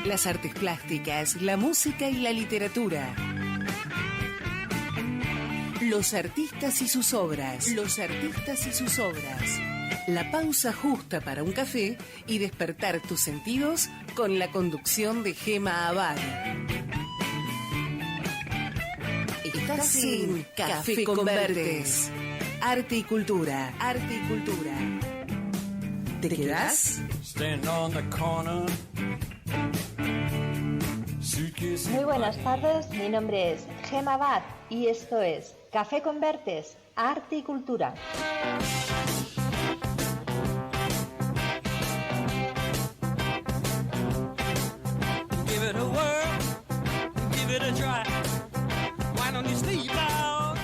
las artes plásticas, la música y la literatura. Los artistas y sus obras. Los artistas y sus obras. La pausa justa para un café y despertar tus sentidos con la conducción de Gema Abad. Estás en Café con Vertes. Arte y cultura. Arte y cultura. ¿Te quedás? Muy buenas tardes, mi nombre es Gema Abad y esto es Café con Vertes, Arte y Cultura.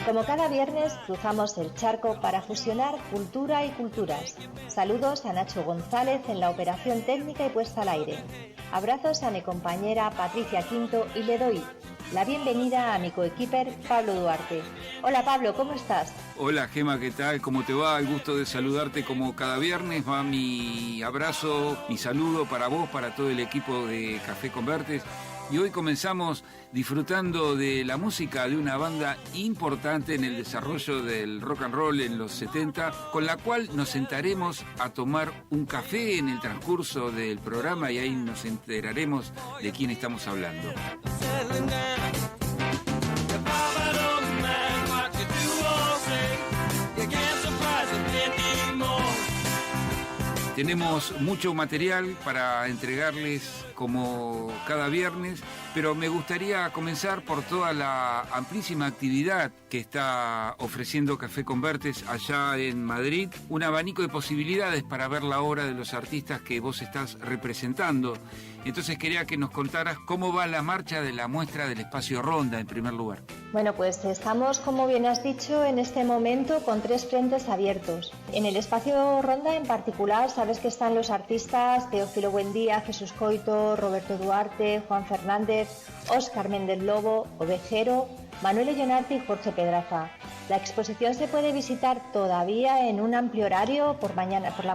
Como cada viernes cruzamos el charco para fusionar cultura y culturas. Saludos a Nacho González en la operación técnica y puesta al aire. Abrazos a mi compañera Patricia Quinto y le doy la bienvenida a mi coequiper Pablo Duarte. Hola Pablo, ¿cómo estás? Hola Gema, ¿qué tal? ¿Cómo te va? El gusto de saludarte como cada viernes. Va mi abrazo, mi saludo para vos, para todo el equipo de Café con Vertes. Y hoy comenzamos disfrutando de la música de una banda importante en el desarrollo del rock and roll en los 70, con la cual nos sentaremos a tomar un café en el transcurso del programa y ahí nos enteraremos de quién estamos hablando. Tenemos mucho material para entregarles como cada viernes, pero me gustaría comenzar por toda la amplísima actividad que está ofreciendo Café con Vertes allá en Madrid, un abanico de posibilidades para ver la obra de los artistas que vos estás representando. Entonces quería que nos contaras cómo va la marcha de la muestra del Espacio Ronda en primer lugar. Bueno, pues estamos, como bien has dicho, en este momento con 3 frentes abiertos. En el Espacio Ronda en particular, sabes que están los artistas Teófilo Buendía, Jesús Coito, Roberto Duarte, Juan Fernández, Óscar Méndez Lobo, Ovejero, Manuel Ollonarte y Jorge Pedraza. La exposición se puede visitar todavía en un amplio horario por la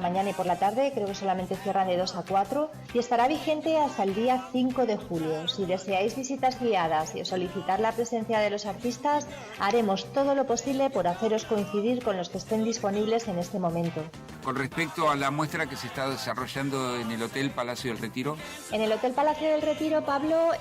mañana y por la tarde, creo que solamente cierran de 2 a 4, y estará vigente hasta el día 5 de julio. Si deseáis visitas guiadas y solicitar la presencia de los artistas, haremos todo lo posible por haceros coincidir con los que estén disponibles en este momento. Con respecto a la muestra que se está desarrollando en el Hotel Palacio del Retiro. En el Hotel Palacio del Retiro, Pablo,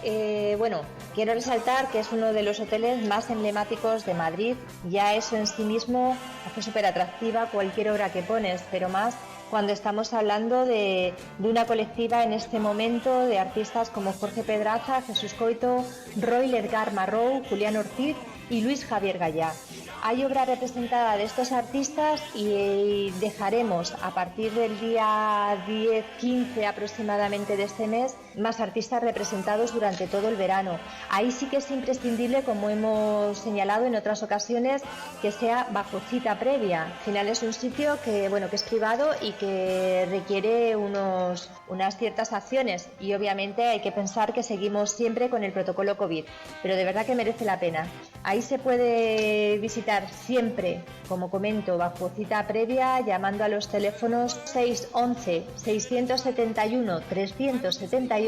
quiero resaltar que es uno de los hoteles más emblemáticos de Madrid. Ya eso en sí mismo hace súper atractiva cualquier obra que pones, pero más cuando estamos hablando de una colectiva en este momento de artistas como Jorge Pedraza, Jesús Coito, Roy Edgar Marrou, Julián Ortiz y Luis Javier Gallá. Hay obra representada de estos artistas y dejaremos a partir del día 10-15 aproximadamente de este mes más artistas representados durante todo el verano. Ahí sí que es imprescindible, como hemos señalado en otras ocasiones, que sea bajo cita previa. Al final es un sitio que es privado y que requiere unas ciertas acciones y obviamente hay que pensar que seguimos siempre con el protocolo COVID, pero de verdad que merece la pena. Ahí se puede visitar siempre, como comento, bajo cita previa, llamando a los teléfonos 611-671-378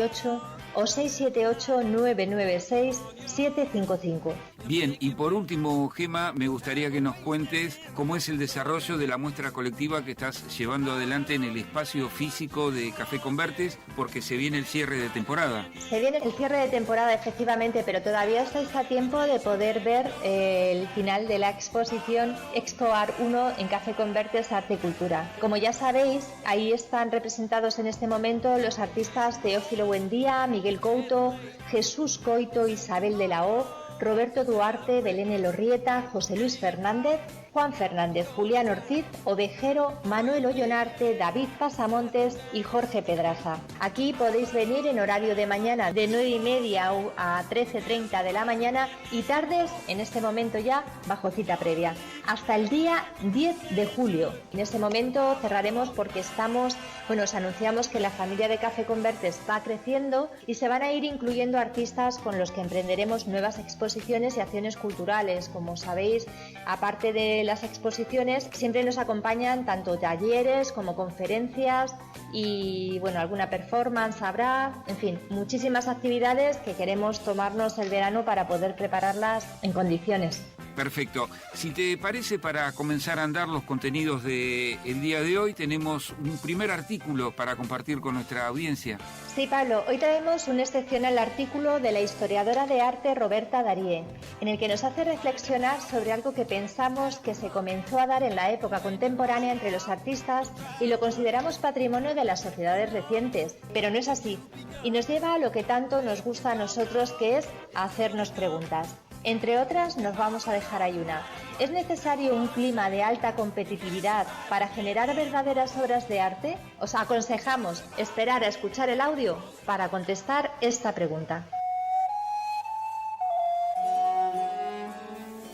o 678-996-755. Bien, y por último, Gema, me gustaría que nos cuentes cómo es el desarrollo de la muestra colectiva que estás llevando adelante en el espacio físico de Café con Vertes, porque se viene el cierre de temporada. Se viene el cierre de temporada, efectivamente, pero todavía estáis a tiempo de poder ver el final de la exposición Expo Art 1 en Café con Vertes Arte y Cultura. Como ya sabéis, ahí están representados en este momento los artistas Teófilo Buendía, Miguel Couto, Jesús Coito, Isabel de la O, Roberto Duarte, Belén Elorrieta, José Luis Fernández, Juan Fernández, Julián Ortiz, Ovejero, Manuel Ollonarte, David Pasamontes y Jorge Pedraza. Aquí podéis venir en horario de mañana de 9:30 a 13:30 de la mañana y tardes, en este momento ya, bajo cita previa. hasta el día 10 de julio. En ese momento cerraremos porque os anunciamos que la familia de Café Convertes va creciendo y se van a ir incluyendo artistas con los que emprenderemos nuevas exposiciones y acciones culturales. Como sabéis, aparte de las exposiciones, siempre nos acompañan tanto talleres como conferencias y alguna performance habrá, en fin, muchísimas actividades que queremos tomarnos el verano para poder prepararlas en condiciones. Perfecto. Si te parece, para comenzar a andar los contenidos del día de hoy, tenemos un primer artículo para compartir con nuestra audiencia. Sí, Pablo, hoy traemos un excepcional artículo de la historiadora de arte Roberta Darie, en el que nos hace reflexionar sobre algo que pensamos que se comenzó a dar en la época contemporánea entre los artistas y lo consideramos patrimonio de las sociedades recientes, pero no es así, y nos lleva a lo que tanto nos gusta a nosotros, que es a hacernos preguntas. Entre otras, nos vamos a dejar ahí una. ¿Es necesario un clima de alta competitividad para generar verdaderas obras de arte? Os aconsejamos esperar a escuchar el audio para contestar esta pregunta.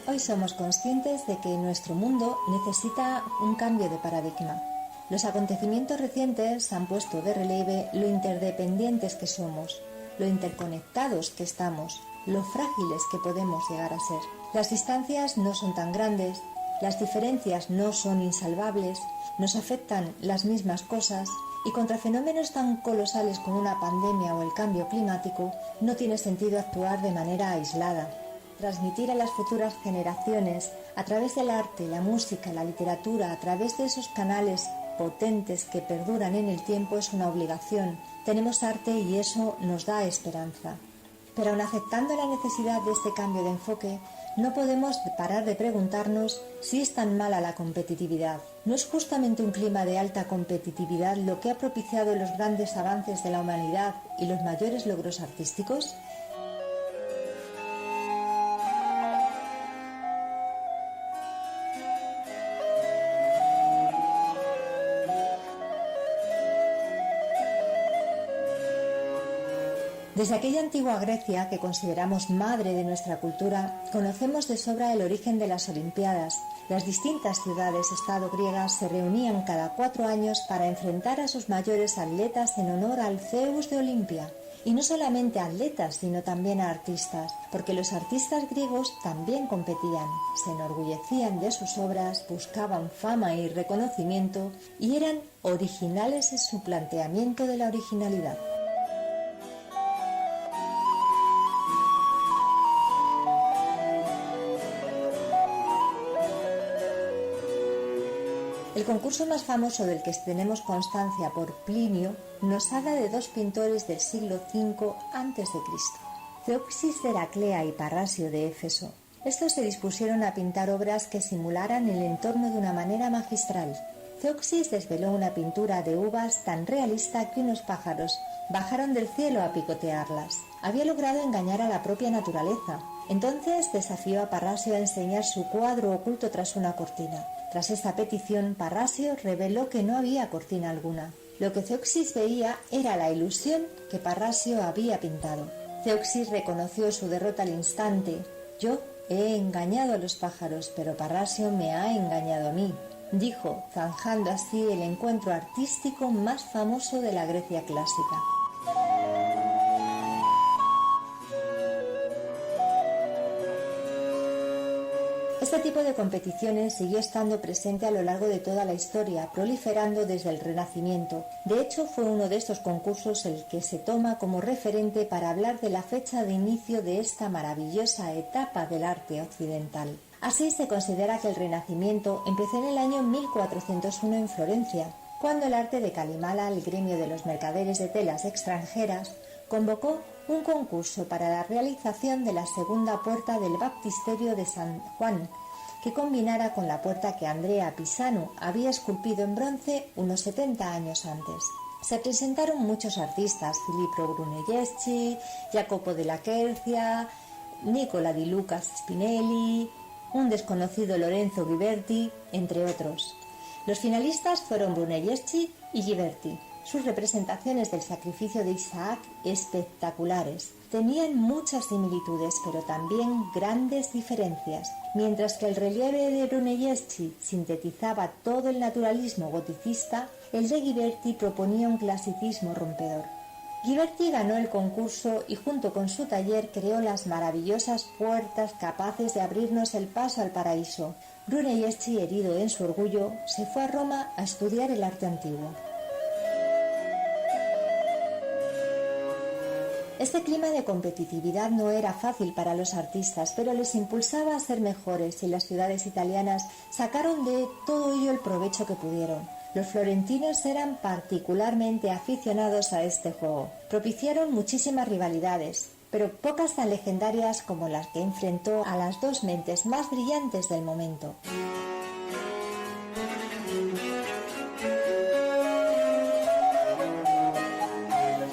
Hoy somos conscientes de que nuestro mundo necesita un cambio de paradigma. Los acontecimientos recientes han puesto de relieve lo interdependientes que somos, lo interconectados que estamos, lo frágiles que podemos llegar a ser. Las distancias no son tan grandes, las diferencias no son insalvables, nos afectan las mismas cosas y contra fenómenos tan colosales como una pandemia o el cambio climático no tiene sentido actuar de manera aislada. Transmitir a las futuras generaciones, a través del arte, la música, la literatura, a través de esos canales potentes que perduran en el tiempo, es una obligación. Tenemos arte y eso nos da esperanza. Pero aun aceptando la necesidad de este cambio de enfoque, no podemos parar de preguntarnos si es tan mala la competitividad. ¿No es justamente un clima de alta competitividad lo que ha propiciado los grandes avances de la humanidad y los mayores logros artísticos? Desde aquella antigua Grecia, que consideramos madre de nuestra cultura, conocemos de sobra el origen de las Olimpiadas. Las distintas ciudades-estado griegas se reunían cada 4 años para enfrentar a sus mayores atletas en honor al Zeus de Olimpia. Y no solamente a atletas, sino también a artistas, porque los artistas griegos también competían, se enorgullecían de sus obras, buscaban fama y reconocimiento y eran originales en su planteamiento de la originalidad. El concurso más famoso del que tenemos constancia por Plinio nos habla de 2 pintores del siglo V a.C., Zeuxis de Heraclea y Parrasio de Éfeso. Estos se dispusieron a pintar obras que simularan el entorno de una manera magistral. Zeuxis desveló una pintura de uvas tan realista que unos pájaros bajaron del cielo a picotearlas. Había logrado engañar a la propia naturaleza. Entonces desafió a Parrasio a enseñar su cuadro oculto tras una cortina. Tras esta petición, Parrasio reveló que no había cortina alguna. Lo que Zeuxis veía era la ilusión que Parrasio había pintado. Zeuxis reconoció su derrota al instante. Yo he engañado a los pájaros, pero Parrasio me ha engañado a mí, dijo, zanjando así el encuentro artístico más famoso de la Grecia clásica. Este tipo de competiciones siguió estando presente a lo largo de toda la historia, proliferando desde el Renacimiento. De hecho, fue uno de estos concursos el que se toma como referente para hablar de la fecha de inicio de esta maravillosa etapa del arte occidental. Así se considera que el Renacimiento empezó en el año 1401 en Florencia, cuando el arte de Calimala, el gremio de los mercaderes de telas extranjeras, convocó un concurso para la realización de la segunda puerta del baptisterio de San Juan, que combinara con la puerta que Andrea Pisano había esculpido en bronce unos 70 años antes. Se presentaron muchos artistas: Filippo Brunelleschi, Jacopo della Quercia, Nicola di Luca Spinelli, un desconocido Lorenzo Ghiberti, entre otros. Los finalistas fueron Brunelleschi y Ghiberti. sus representaciones del sacrificio de Isaac espectaculares. Tenían muchas similitudes, pero también grandes diferencias. Mientras que el relieve de Brunelleschi sintetizaba todo el naturalismo goticista, el de Ghiberti proponía un clasicismo rompedor. Ghiberti ganó el concurso y junto con su taller creó las maravillosas puertas capaces de abrirnos el paso al paraíso. Brunelleschi, herido en su orgullo, se fue a Roma a estudiar el arte antiguo. Este clima de competitividad no era fácil para los artistas, pero les impulsaba a ser mejores y las ciudades italianas sacaron de todo ello el provecho que pudieron. Los florentinos eran particularmente aficionados a este juego. Propiciaron muchísimas rivalidades, pero pocas tan legendarias como las que enfrentó a las dos mentes más brillantes del momento.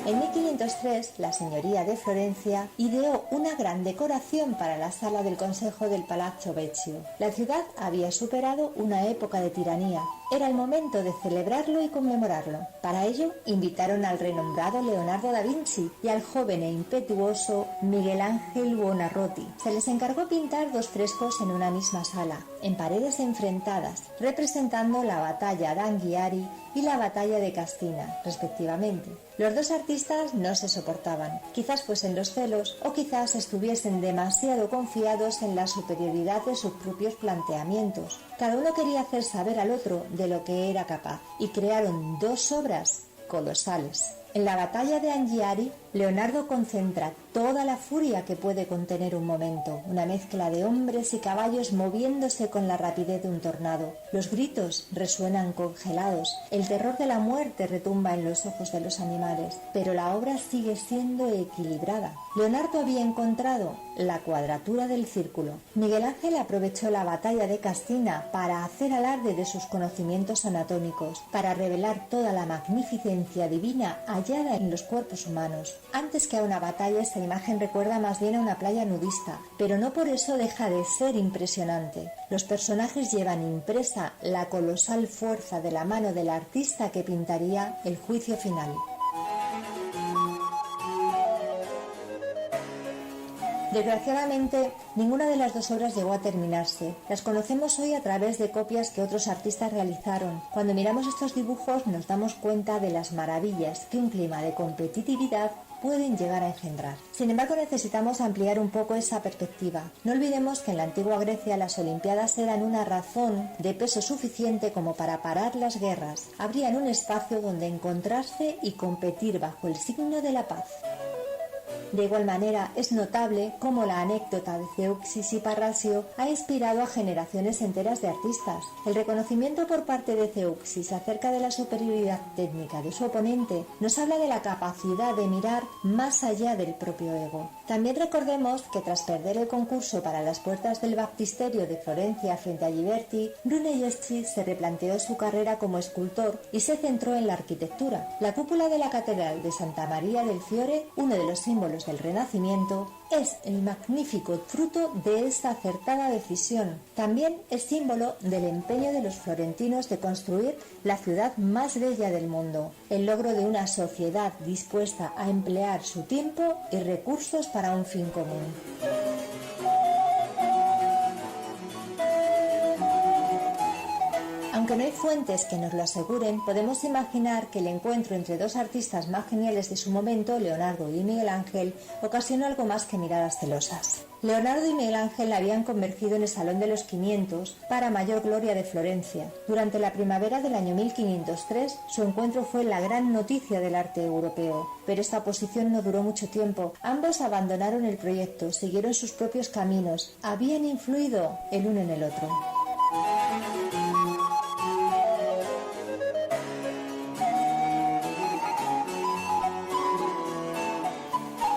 En 1503, la señoría de Florencia ideó una gran decoración para la sala del consejo del Palazzo Vecchio. La ciudad había superado una época de tiranía. Era el momento de celebrarlo y conmemorarlo. Para ello, invitaron al renombrado Leonardo da Vinci y al joven e impetuoso Miguel Ángel Buonarroti. Se les encargó pintar dos frescos en una misma sala, en paredes enfrentadas, representando la batalla de Anghiari y la batalla de Castina, respectivamente. Los dos artistas no se soportaban, quizás fuesen los celos o quizás estuviesen demasiado confiados en la superioridad de sus propios planteamientos. Cada uno quería hacer saber al otro de lo que era capaz y crearon dos obras colosales. En la batalla de Anghiari, Leonardo concentra toda la furia que puede contener un momento, una mezcla de hombres y caballos moviéndose con la rapidez de un tornado. Los gritos resuenan congelados, el terror de la muerte retumba en los ojos de los animales, pero la obra sigue siendo equilibrada. Leonardo había encontrado la cuadratura del círculo. Miguel Ángel aprovechó la batalla de Castina para hacer alarde de sus conocimientos anatómicos, para revelar toda la magnificencia divina hallada en los cuerpos humanos. Antes que a una batalla, esta imagen recuerda más bien a una playa nudista, pero no por eso deja de ser impresionante. Los personajes llevan impresa la colosal fuerza de la mano del artista que pintaría el juicio final. Desgraciadamente, ninguna de las dos obras llegó a terminarse. Las conocemos hoy a través de copias que otros artistas realizaron. Cuando miramos estos dibujos nos damos cuenta de las maravillas que un clima de competitividad pueden llegar a engendrar. Sin embargo, necesitamos ampliar un poco esa perspectiva. No olvidemos que en la antigua Grecia las Olimpiadas eran una razón de peso suficiente como para parar las guerras. Abrían un espacio donde encontrarse y competir bajo el signo de la paz. De igual manera, es notable cómo la anécdota de Zeuxis y Parrasio ha inspirado a generaciones enteras de artistas. El reconocimiento por parte de Zeuxis acerca de la superioridad técnica de su oponente nos habla de la capacidad de mirar más allá del propio ego. También recordemos que tras perder el concurso para las puertas del baptisterio de Florencia frente a Ghiberti, Brunelleschi se replanteó su carrera como escultor y se centró en la arquitectura. La cúpula de la Catedral de Santa María del Fiore, uno de los símbolos del Renacimiento, es el magnífico fruto de esta acertada decisión. También es símbolo del empeño de los florentinos de construir la ciudad más bella del mundo, el logro de una sociedad dispuesta a emplear su tiempo y recursos para un fin común. Aunque no hay fuentes que nos lo aseguren, podemos imaginar que el encuentro entre dos artistas más geniales de su momento, Leonardo y Miguel Ángel, ocasionó algo más que miradas celosas. Leonardo y Miguel Ángel la habían convertido en el Salón de los 500 para mayor gloria de Florencia. Durante la primavera del año 1503, su encuentro fue la gran noticia del arte europeo. Pero esta oposición no duró mucho tiempo. Ambos abandonaron el proyecto, siguieron sus propios caminos, habían influido el uno en el otro.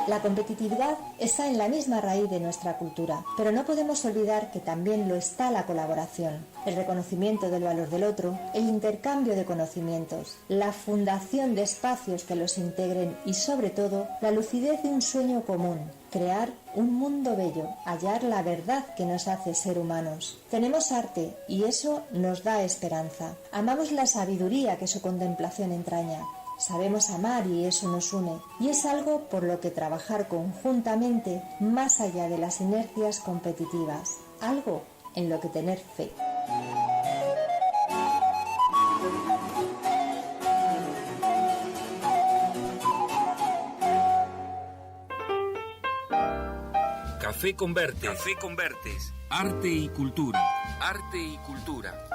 La competitividad está en la misma raíz de nuestra cultura, pero no podemos olvidar que también lo está la colaboración, el reconocimiento del valor del otro, el intercambio de conocimientos, la fundación de espacios que los integren y, sobre todo, la lucidez de un sueño común, crear un mundo bello, hallar la verdad que nos hace ser humanos. Tenemos arte y eso nos da esperanza. Amamos la sabiduría que su contemplación entraña. Sabemos amar y eso nos une. Y es algo por lo que trabajar conjuntamente más allá de las inercias competitivas. Algo en lo que tener fe. Café Convertes. Café Convertes. Arte y cultura. Arte y cultura.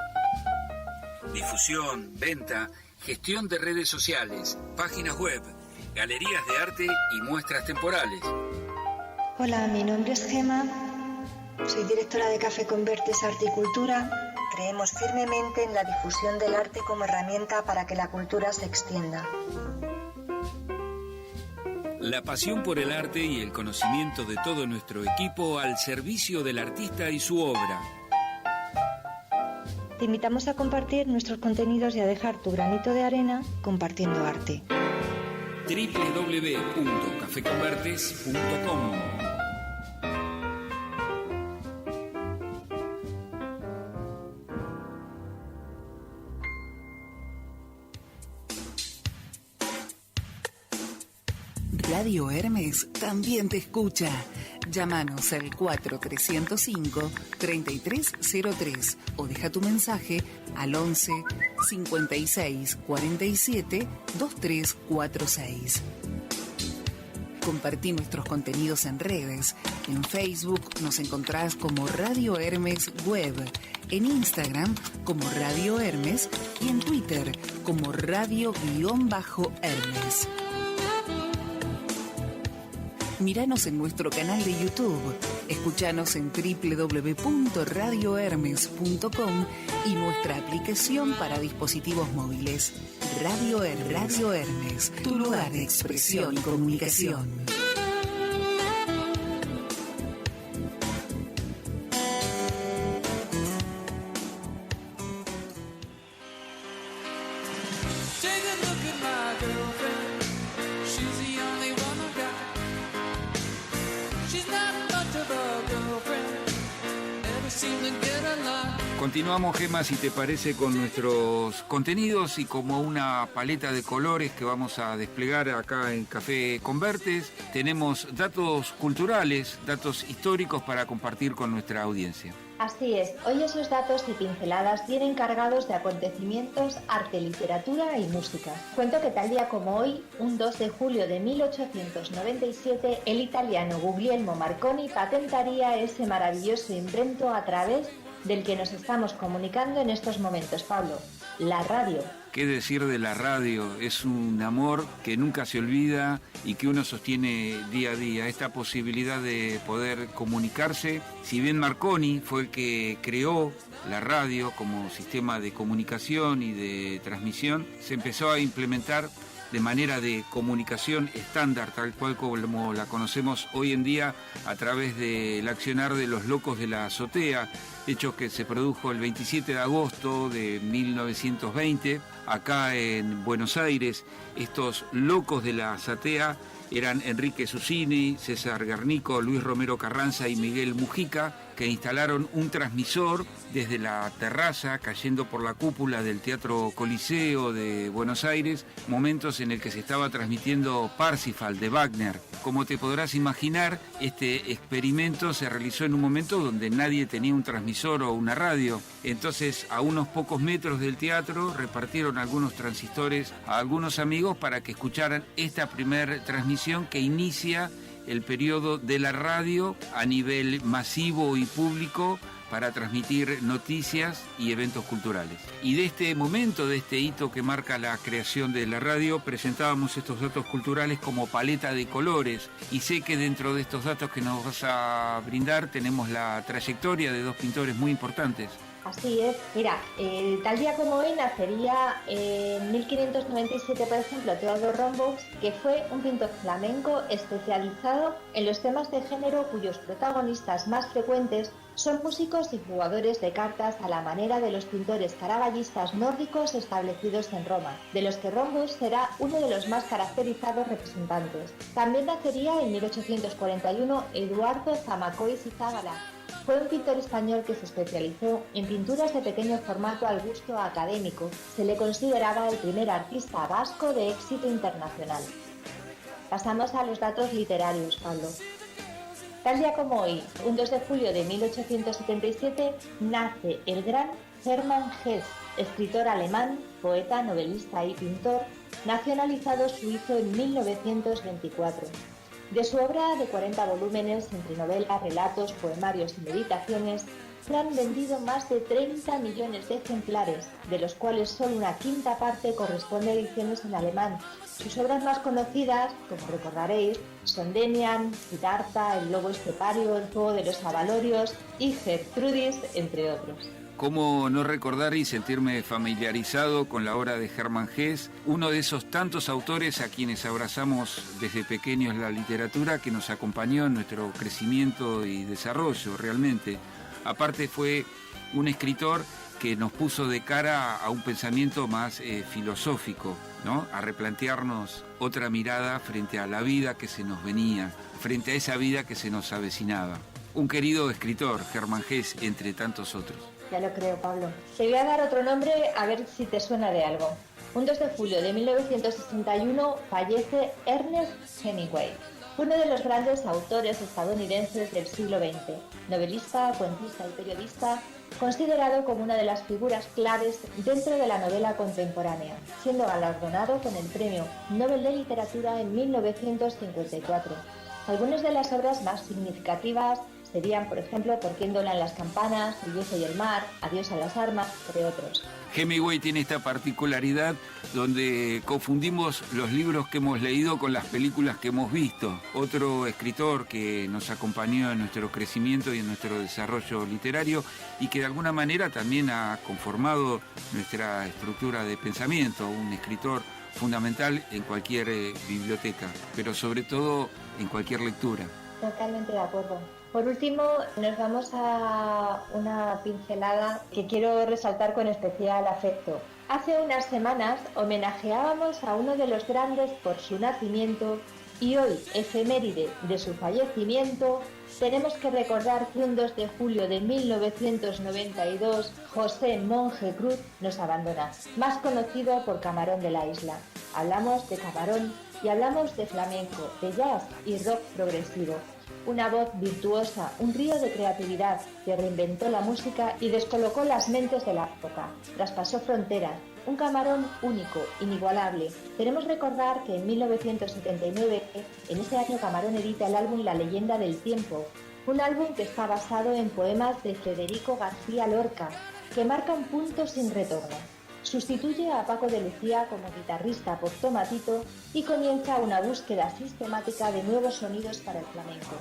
Difusión, venta, gestión de redes sociales, páginas web, galerías de arte y muestras temporales. Hola, mi nombre es Gema, soy directora de Café Convertes Arte y Cultura. Creemos firmemente en la difusión del arte como herramienta para que la cultura se extienda. La pasión por el arte y el conocimiento de todo nuestro equipo al servicio del artista y su obra. Te invitamos a compartir nuestros contenidos y a dejar tu granito de arena compartiendo arte. www.cafeconvertes.com. Radio Hermes también te escucha. Llámanos al 4305-3303 o deja tu mensaje al 11 56 47 2346. Compartí nuestros contenidos en redes. En Facebook nos encontrás como Radio Hermes Web, en Instagram como Radio Hermes y en Twitter como Radio-Hermes. Míranos en nuestro canal de YouTube, escuchanos en www.radiohermes.com y nuestra aplicación para dispositivos móviles. Radio Hermes, tu lugar de expresión y comunicación. Continuamos, Gema, si te parece, con nuestros contenidos y como una paleta de colores que vamos a desplegar acá en Café Convertes. Tenemos datos culturales, datos históricos para compartir con nuestra audiencia. Así es, hoy esos datos y pinceladas vienen cargados de acontecimientos, arte, literatura y música. Cuento que tal día como hoy, un 2 de julio de 1897, el italiano Guglielmo Marconi patentaría ese maravilloso invento a través del que nos estamos comunicando en estos momentos, Pablo, la radio. ¿Qué decir de la radio? Es un amor que nunca se olvida y que uno sostiene día a día. Esta posibilidad de poder comunicarse, si bien Marconi fue el que creó la radio como sistema de comunicación y de transmisión, se empezó a implementar de manera de comunicación estándar, tal cual como la conocemos hoy en día, a través del accionar de los locos de la azotea, hecho que se produjo el 27 de agosto de 1920, acá en Buenos Aires. Estos locos de la azotea eran Enrique Susini, César Garnico, Luis Romero Carranza y Miguel Mujica, que instalaron un transmisor desde la terraza, cayendo por la cúpula del Teatro Coliseo de Buenos Aires, momentos en el que se estaba transmitiendo Parsifal de Wagner. Como te podrás imaginar, este experimento se realizó en un momento donde nadie tenía un transmisor o una radio. Entonces, a unos pocos metros del teatro, repartieron algunos transistores a algunos amigos para que escucharan esta primer transmisión que inicia el periodo de la radio a nivel masivo y público para transmitir noticias y eventos culturales. Y de este momento, de este hito que marca la creación de la radio, presentábamos estos datos culturales como paleta de colores. Y sé que dentro de estos datos que nos vas a brindar tenemos la trayectoria de dos pintores muy importantes. Así es. Mira, tal día como hoy nacería en 1597, por ejemplo, Theodor Rombouts, que fue un pintor flamenco especializado en los temas de género cuyos protagonistas más frecuentes son músicos y jugadores de cartas a la manera de los pintores caraballistas nórdicos establecidos en Roma, de los que Rombouts será uno de los más caracterizados representantes. También nacería en 1841 Eduardo Zamacois y Zábala, Fue un pintor español que se especializó en pinturas de pequeño formato al gusto académico. Se le consideraba el primer artista vasco de éxito internacional. Pasamos a los datos literarios, Pablo. Tal día como hoy, un 2 de julio de 1877, nace el gran Hermann Hesse, escritor alemán, poeta, novelista y pintor, nacionalizado suizo en 1924. De su obra de 40 volúmenes, entre novelas, relatos, poemarios y meditaciones, se han vendido más de 30 millones de ejemplares, de los cuales solo una quinta parte corresponde a ediciones en alemán. Sus obras más conocidas, como recordaréis, son Demian, Siddhartha, El lobo estepario, El juego de los abalorios y Gertrudis, entre otros. ¿Cómo no recordar y sentirme familiarizado con la obra de Hermann Hesse, uno de esos tantos autores a quienes abrazamos desde pequeños la literatura, que nos acompañó en nuestro crecimiento y desarrollo realmente? Aparte fue un escritor que nos puso de cara a un pensamiento más filosófico, ¿no? A replantearnos otra mirada frente a la vida que se nos venía, frente a esa vida que se nos avecinaba. Un querido escritor, Hermann Hesse, entre tantos otros. Ya lo creo, Pablo. Te voy a dar otro nombre a ver si te suena de algo. Un 2 de julio de 1961 fallece Ernest Hemingway, uno de los grandes autores estadounidenses del siglo XX, novelista, cuentista y periodista, considerado como una de las figuras claves dentro de la novela contemporánea, siendo galardonado con el Premio Nobel de Literatura en 1954. Algunas de las obras más significativas serían, por ejemplo, ¿Por quién doblan las campanas?, El viejo y el mar, Adiós a las armas, entre otros. Hemingway tiene esta particularidad donde confundimos los libros que hemos leído con las películas que hemos visto. Otro escritor que nos acompañó en nuestro crecimiento y en nuestro desarrollo literario y que de alguna manera también ha conformado nuestra estructura de pensamiento, un escritor fundamental en cualquier biblioteca, pero sobre todo en cualquier lectura. Totalmente de acuerdo. Por último, nos vamos a una pincelada que quiero resaltar con especial afecto. Hace unas semanas homenajeábamos a uno de los grandes por su nacimiento y hoy, efeméride de su fallecimiento, tenemos que recordar que un 2 de julio de 1992 José Monje Cruz nos abandona, más conocido por Camarón de la Isla. Hablamos de Camarón y hablamos de flamenco, de jazz y rock progresivo. Una voz virtuosa, un río de creatividad que reinventó la música y descolocó las mentes de la época. Traspasó fronteras, un Camarón único, inigualable. Queremos recordar que en 1979, en ese año, Camarón edita el álbum La leyenda del tiempo, un álbum que está basado en poemas de Federico García Lorca, que marca un punto sin retorno. Sustituye a Paco de Lucía como guitarrista por Tomatito y comienza una búsqueda sistemática de nuevos sonidos para el flamenco.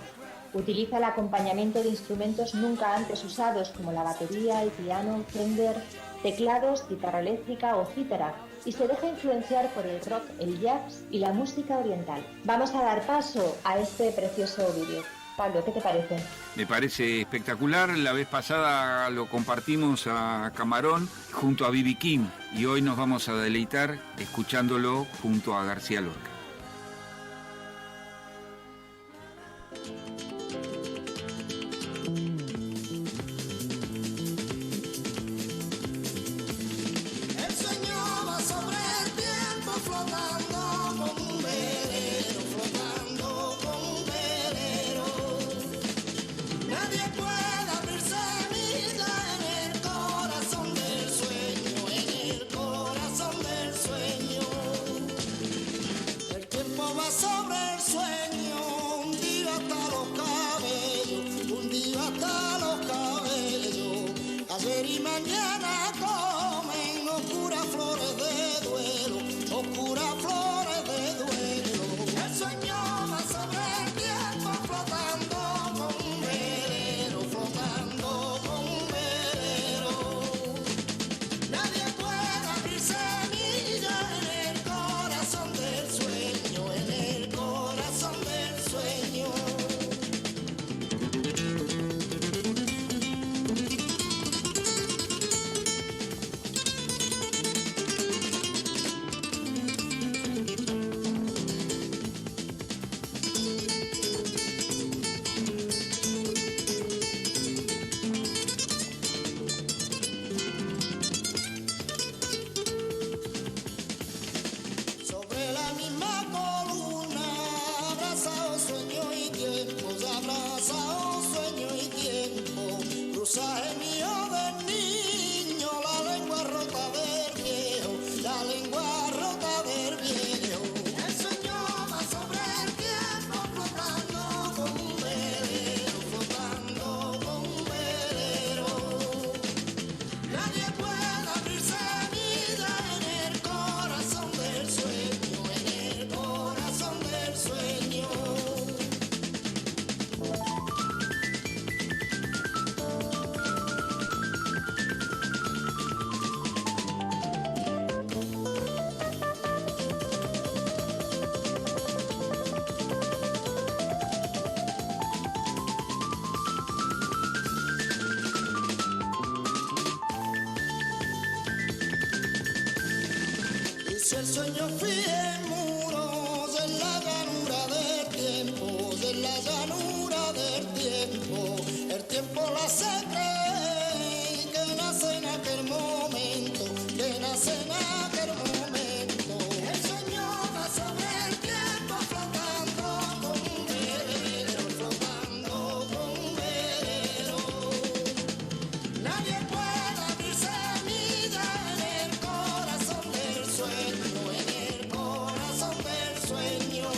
Utiliza el acompañamiento de instrumentos nunca antes usados como la batería, el piano, Fender, teclados, guitarra eléctrica o cítara y se deja influenciar por el rock, el jazz y la música oriental. Vamos a dar paso a este precioso vídeo. Pablo, ¿qué te parece? Me parece espectacular. La vez pasada lo compartimos a Camarón junto a B.B. King y hoy nos vamos a deleitar escuchándolo junto a García Lorca. Si el sueño fríe muros en la llanura del tiempo, en la llanura del tiempo, el tiempo la hace creer que nace en aquel momento, que nace en aquel momento. El sueño va sobre el tiempo flotando con un velero, flotando con un velero. Nadie puede abrir semilla en el corazón del sueño, en el corazón del sueño.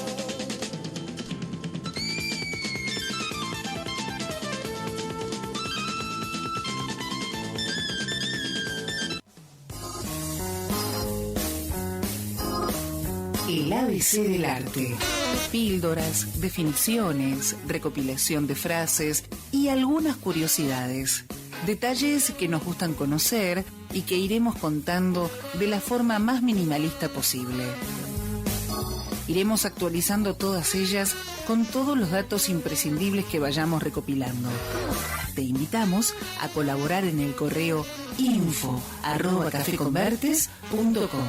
El ABC del arte. Píldoras, definiciones, recopilación de frases y algunas curiosidades. Detalles que nos gustan conocer y que iremos contando de la forma más minimalista posible. Iremos actualizando todas ellas con todos los datos imprescindibles que vayamos recopilando. Te invitamos a colaborar en el correo info@cafeconvertes.com.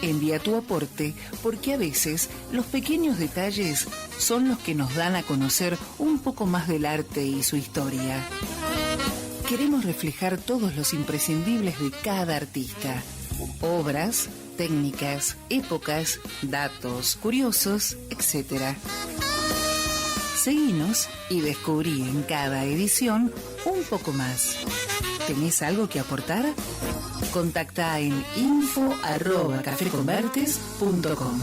Envía tu aporte porque a veces los pequeños detalles son los que nos dan a conocer un poco más del arte y su historia. Queremos reflejar todos los imprescindibles de cada artista. Obras, técnicas, épocas, datos, curiosos, etc. Seguinos y descubrí en cada edición un poco más. ¿Tenés algo que aportar? Contacta en info@cafeconvertes.com.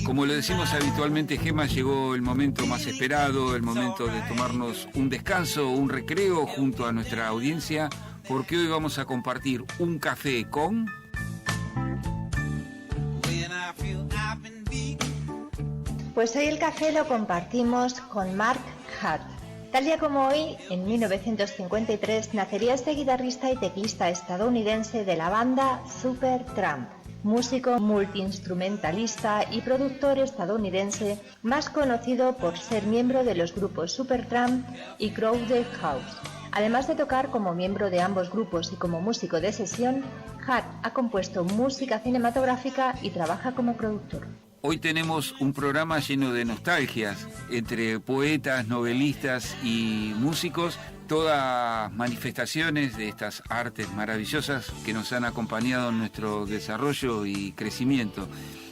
Como lo decimos habitualmente, Gema, llegó el momento más esperado, el momento de tomarnos un descanso, un recreo junto a nuestra audiencia, porque hoy vamos a compartir un café con... Pues hoy el café lo compartimos con Mark Hart. Tal día como hoy, en 1953, nacería este guitarrista y teclista estadounidense de la banda Supertramp, músico multiinstrumentalista y productor estadounidense más conocido por ser miembro de los grupos Supertramp y Crowded House. Además de tocar como miembro de ambos grupos y como músico de sesión, Hart ha compuesto música cinematográfica y trabaja como productor. Hoy tenemos un programa lleno de nostalgias entre poetas, novelistas y músicos, todas manifestaciones de estas artes maravillosas que nos han acompañado en nuestro desarrollo y crecimiento.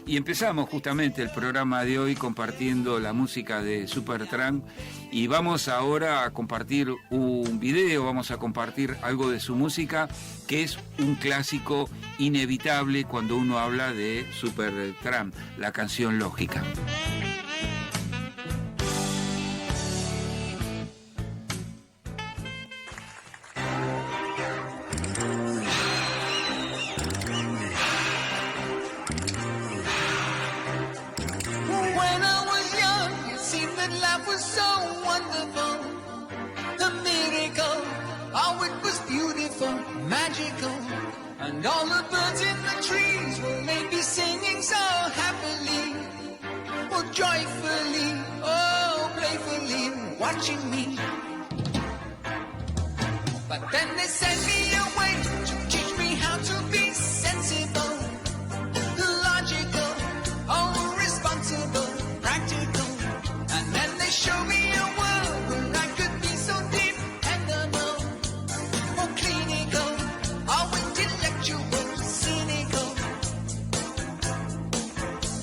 Y empezamos justamente el programa de hoy compartiendo la música de Supertramp y vamos ahora a compartir un video, vamos a compartir algo de su música que es un clásico inevitable cuando uno habla de Supertramp, la canción Lógica. Magical, and all the birds in the trees will maybe singing so happily, or joyfully, oh playfully, watching me. But then they sent me away to teach me how to be sensible, logical, oh responsible, practical, and then they show me a world where I could be so dependable, or clinical, or intellectual, cynical.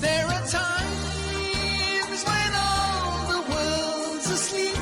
There are times when all the world's asleep,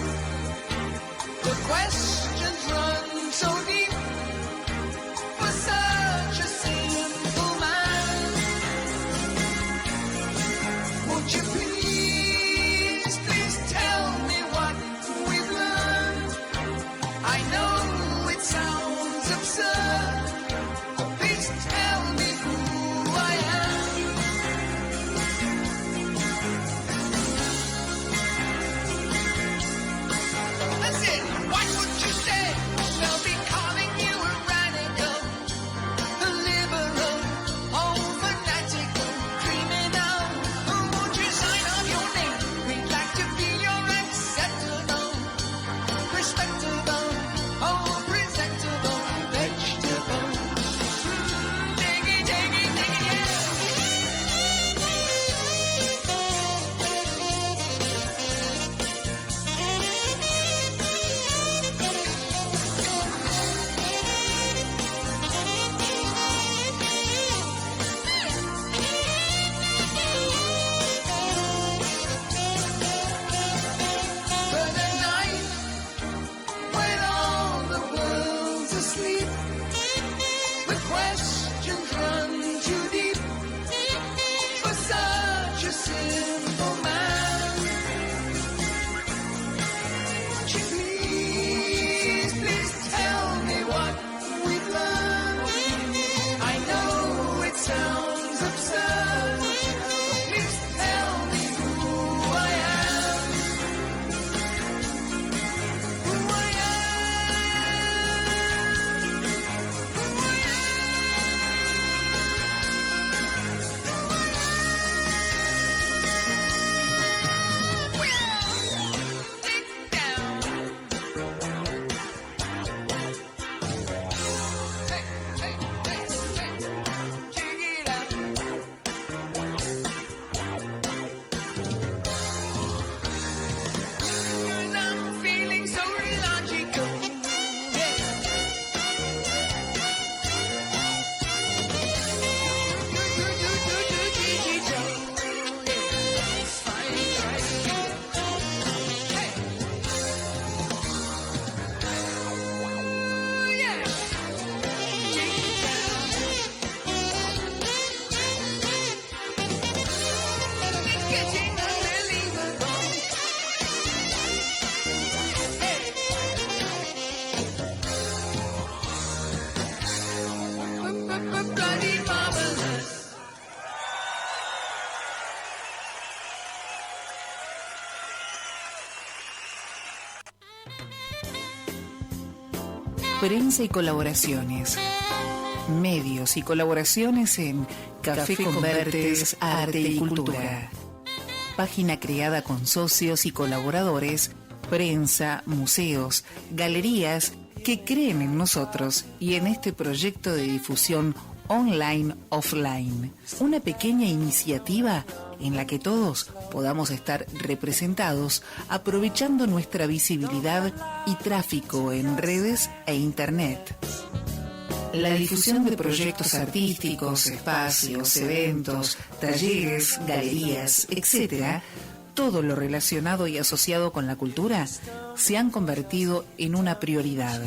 Prensa y colaboraciones. Medios y colaboraciones en Café Convertes Arte y Cultura. Página creada con socios y colaboradores, prensa, museos, galerías que creen en nosotros y en este proyecto de difusión online-offline. Una pequeña iniciativa en la que todos podamos estar representados aprovechando nuestra visibilidad y tráfico en redes e internet. La difusión de proyectos artísticos, espacios, eventos, talleres, galerías, etc., todo lo relacionado y asociado con la cultura se han convertido en una prioridad.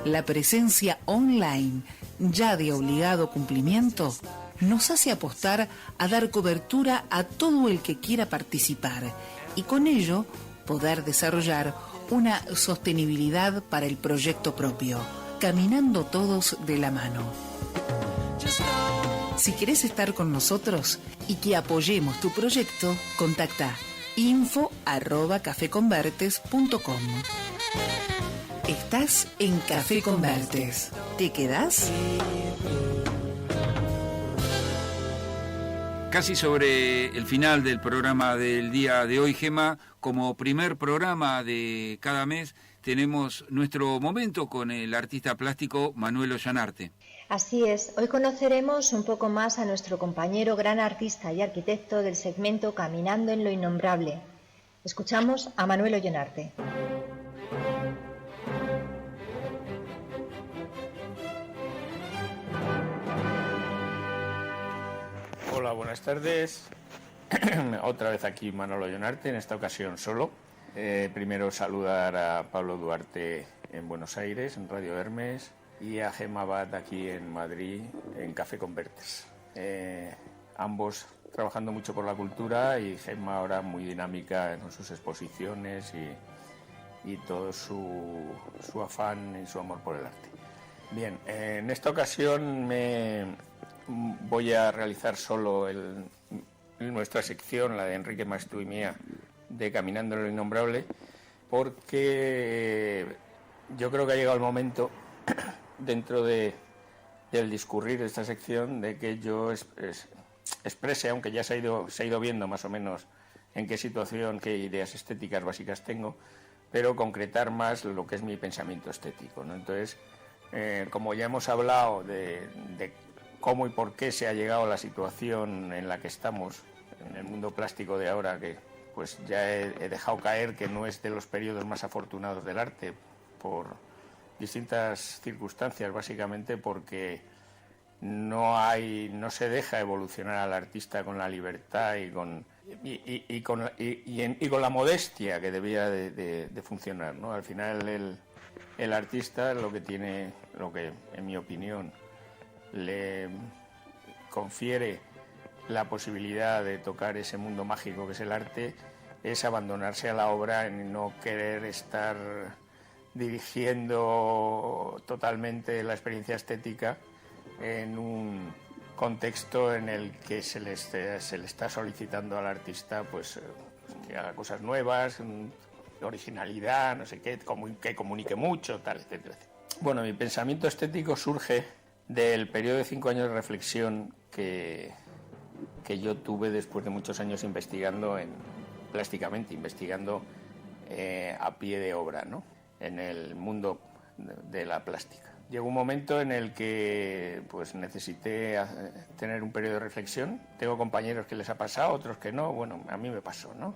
La presencia online, ya de obligado cumplimiento, nos hace apostar a dar cobertura a todo el que quiera participar y con ello poder desarrollar una sostenibilidad para el proyecto propio, caminando todos de la mano. Si querés estar con nosotros y que apoyemos tu proyecto, contacta info@cafeconvertes.com. Estás en Café Convertes. ¿Te quedás? Casi sobre el final del programa del día de hoy, Gema, como primer programa de cada mes, tenemos nuestro momento con el artista plástico Manuel Ollanarte. Así es, hoy conoceremos un poco más a nuestro compañero, gran artista y arquitecto del segmento Caminando en lo Innombrable. Escuchamos a Manuel Ollanarte. Hola, buenas tardes. Otra vez aquí Manuel Ollanarte, en esta ocasión solo. Primero saludar a Pablo Duarte en Buenos Aires, en Radio Hermes, y a Gema Abad aquí en Madrid, en Café Convertes. Ambos trabajando mucho por la cultura y Gema ahora muy dinámica con sus exposiciones y todo su afán y su amor por el arte. Bien, en esta ocasión voy a realizar solo nuestra sección, la de Enrique Maestú y mía, de Caminando en lo Innombrable, porque yo creo que ha llegado el momento, dentro del discurrir de esta sección, de que yo exprese, aunque ya se ha ido viendo más o menos en qué situación, qué ideas estéticas básicas tengo, pero concretar más lo que es mi pensamiento estético, ¿no? Entonces, como ya hemos hablado de cómo y por qué se ha llegado a la situación en la que estamos en el mundo plástico de ahora, que pues ya he dejado caer que no es de los periodos más afortunados del arte, por distintas circunstancias, básicamente porque no se deja evolucionar al artista con la libertad y con la modestia que debía de funcionar, ¿no? Al final el artista lo que en mi opinión le confiere la posibilidad de tocar ese mundo mágico que es el arte, es abandonarse a la obra, en no querer estar dirigiendo totalmente la experiencia estética en un contexto en el que se le está solicitando al artista pues que haga cosas nuevas, originalidad, no sé qué, que comunique mucho, tal, etcétera, etcétera. Bueno, mi pensamiento estético surge del periodo de 5 años de reflexión que yo tuve después de muchos años investigando plásticamente, investigando a pie de obra, ¿no? En el mundo de la plástica. Llegó un momento en el que pues necesité tener un periodo de reflexión. Tengo compañeros que les ha pasado, otros que no. Bueno, a mí me pasó, ¿no?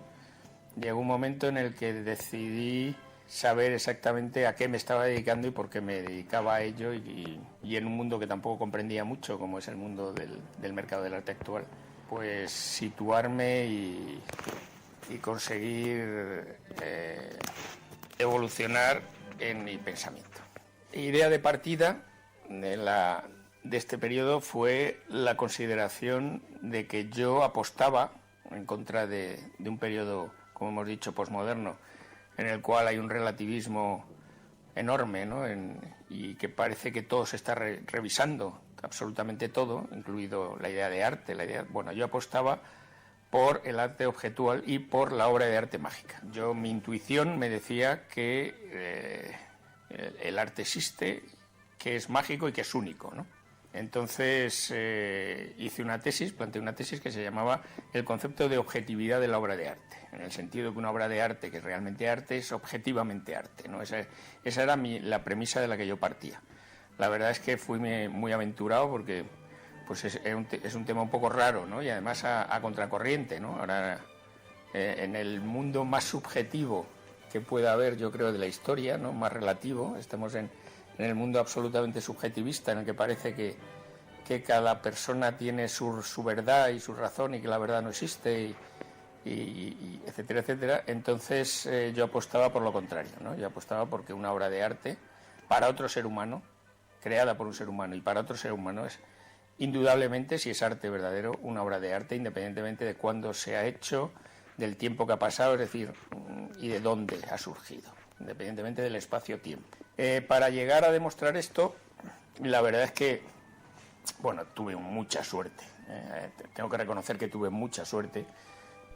Llegó un momento en el que decidí saber exactamente a qué me estaba dedicando y por qué me dedicaba a ello, y en un mundo que tampoco comprendía mucho, como es el mundo del mercado del arte actual, pues situarme y conseguir evolucionar en mi pensamiento. Idea de partida de este periodo fue la consideración de que yo apostaba en contra de un periodo, como hemos dicho, posmoderno, en el cual hay un relativismo enorme, ¿no? Y que parece que todo se está revisando, absolutamente todo, incluido la idea de arte. Bueno, yo apostaba por el arte objetual y por la obra de arte mágica. Mi intuición me decía que El arte existe, que es mágico y que es único, ¿no? Entonces planteé una tesis que se llamaba el concepto de objetividad de la obra de arte, en el sentido de que una obra de arte que es realmente arte es objetivamente arte, ¿no? Esa era la premisa de la que yo partía. La verdad es que fui muy aventurado porque pues es un tema un poco raro, ¿no? Y además a contracorriente, ¿no? Ahora, en el mundo más subjetivo que pueda haber, yo creo, de la historia, ¿no? Más relativo, estamos en el mundo absolutamente subjetivista, en el que parece que cada persona tiene su verdad y su razón y que la verdad no existe, y etcétera, etcétera. Entonces yo apostaba por lo contrario, ¿no? Yo apostaba porque una obra de arte para otro ser humano, creada por un ser humano y para otro ser humano, es indudablemente, si es arte verdadero, una obra de arte, independientemente de cuándo se ha hecho, del tiempo que ha pasado, es decir, y de dónde ha surgido, independientemente del espacio-tiempo. Para llegar a demostrar esto, la verdad es que, bueno, tuve mucha suerte. Tengo que reconocer que tuve mucha suerte,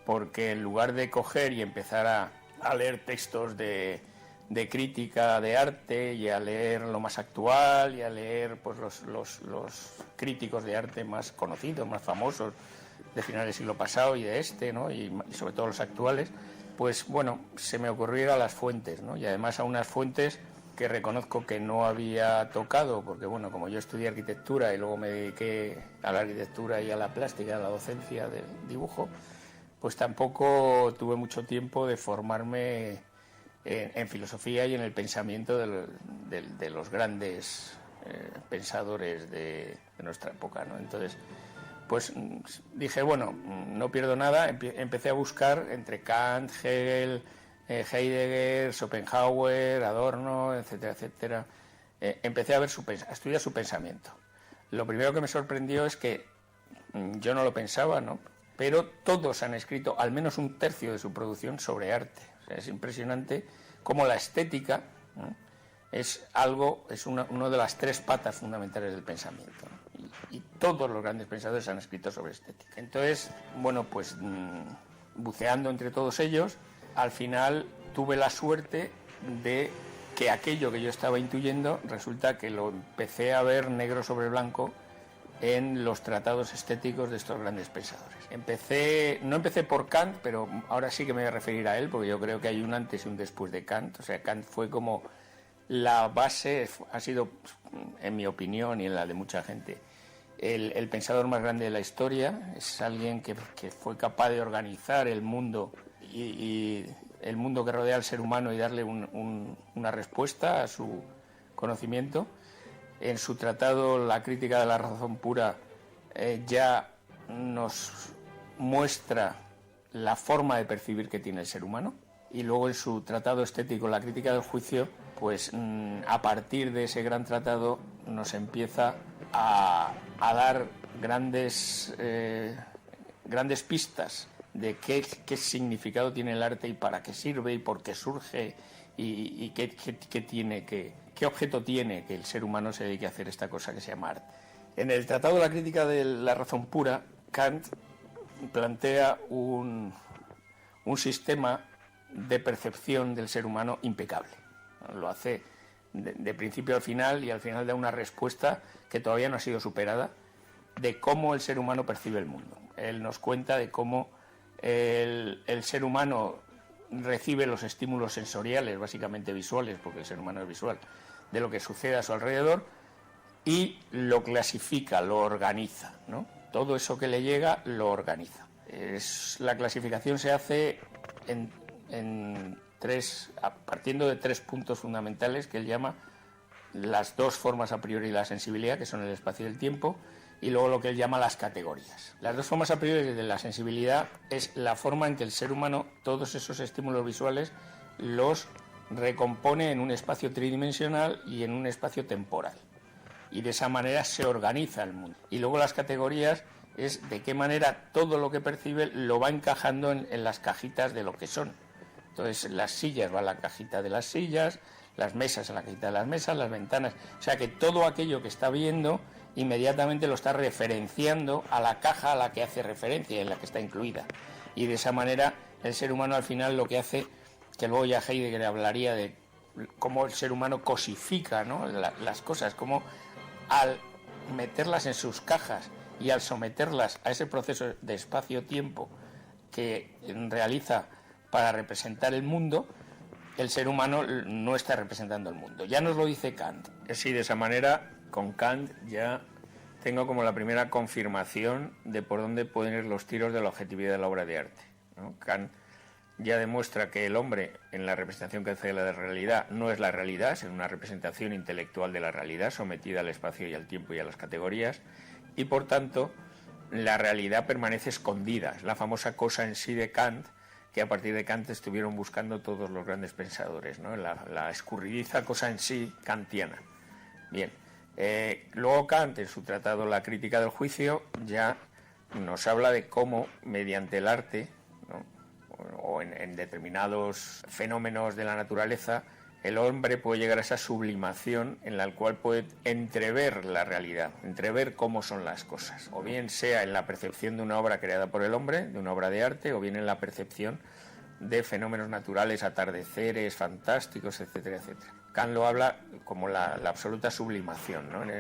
porque en lugar de coger y empezar a leer textos de crítica de arte y a leer lo más actual y a leer pues los críticos de arte más conocidos, más famosos, de finales del siglo pasado y de este, ¿no? Y sobre todo los actuales, pues bueno, se me ocurrió ir a las fuentes, ¿no? Y además a unas fuentes que reconozco que no había tocado, porque bueno, como yo estudié arquitectura y luego me dediqué a la arquitectura y a la plástica, a la docencia del dibujo, pues tampoco tuve mucho tiempo de formarme en filosofía y en el pensamiento de los grandes pensadores de nuestra época, ¿no? Entonces, pues dije, bueno, no pierdo nada, empecé a buscar entre Kant, Hegel, Heidegger, Schopenhauer, Adorno, etcétera, etcétera. Empecé a estudiar su pensamiento. Lo primero que me sorprendió es que yo no lo pensaba, ¿no? Pero todos han escrito al menos un tercio de su producción sobre arte. O sea, es impresionante cómo la estética, ¿no? Es una de las tres patas fundamentales del pensamiento, ¿no? Y todos los grandes pensadores han escrito sobre estética. Entonces, bueno, pues buceando entre todos ellos, al final tuve la suerte de que aquello que yo estaba intuyendo, resulta que lo empecé a ver negro sobre blanco en los tratados estéticos de estos grandes pensadores. No empecé por Kant, pero ahora sí que me voy a referir a él, porque yo creo que hay un antes y un después de Kant. O sea, Kant fue como la base, ha sido, en mi opinión y en la de mucha gente, el pensador más grande de la historia. Es alguien que fue capaz de organizar el mundo y el mundo que rodea al ser humano y darle una respuesta a su conocimiento. En su tratado La crítica de la razón pura ya nos muestra la forma de percibir que tiene el ser humano, y luego en su tratado estético La crítica del juicio, pues a partir de ese gran tratado nos empieza a dar grandes pistas de qué significado tiene el arte y para qué sirve y por qué surge y qué objeto tiene que el ser humano se dedique a hacer esta cosa que se llama arte. En el Tratado de la Crítica de la Razón Pura, Kant plantea un sistema de percepción del ser humano impecable. Lo hace de principio al final, y al final da una respuesta que todavía no ha sido superada de cómo el ser humano percibe el mundo. Él nos cuenta de cómo el ser humano recibe los estímulos sensoriales, básicamente visuales, porque el ser humano es visual, de lo que sucede a su alrededor, y lo clasifica, lo organiza, ¿no? Todo eso que le llega lo organiza. La clasificación se hace partiendo de tres puntos fundamentales que él llama las dos formas a priori de la sensibilidad, que son el espacio y el tiempo, y luego lo que él llama las categorías. Las dos formas a priori de la sensibilidad es la forma en que el ser humano todos esos estímulos visuales los recompone en un espacio tridimensional y en un espacio temporal, y de esa manera se organiza el mundo. Y luego las categorías es de qué manera todo lo que percibe lo va encajando en las cajitas de lo que son. Entonces las sillas van a la cajita de las sillas, las mesas en la cajita de las mesas, las ventanas, o sea que todo aquello que está viendo inmediatamente lo está referenciando a la caja a la que hace referencia, en la que está incluida. Y de esa manera el ser humano al final lo que hace, que luego ya Heidegger hablaría de cómo el ser humano cosifica, ¿no?, las cosas, cómo al meterlas en sus cajas y al someterlas a ese proceso de espacio-tiempo que realiza para representar el mundo, el ser humano no está representando el mundo. Ya nos lo dice Kant. Sí, de esa manera, con Kant ya tengo como la primera confirmación de por dónde pueden ir los tiros de la objetividad de la obra de arte, ¿no? Kant ya demuestra que el hombre, en la representación que hace de la realidad, no es la realidad, es una representación intelectual de la realidad sometida al espacio y al tiempo y a las categorías, y por tanto la realidad permanece escondida. Es la famosa cosa en sí de Kant, que a partir de Kant estuvieron buscando todos los grandes pensadores, ¿no? La escurridiza cosa en sí kantiana. Bien, luego Kant, en su tratado La crítica del juicio, ya nos habla de cómo mediante el arte, ¿no?, o en determinados fenómenos de la naturaleza, el hombre puede llegar a esa sublimación en la cual puede entrever la realidad, entrever cómo son las cosas, o bien sea en la percepción de una obra creada por el hombre, de una obra de arte, o bien en la percepción de fenómenos naturales, atardeceres fantásticos, etcétera, etcétera. Kant lo habla como la absoluta sublimación, ¿no? En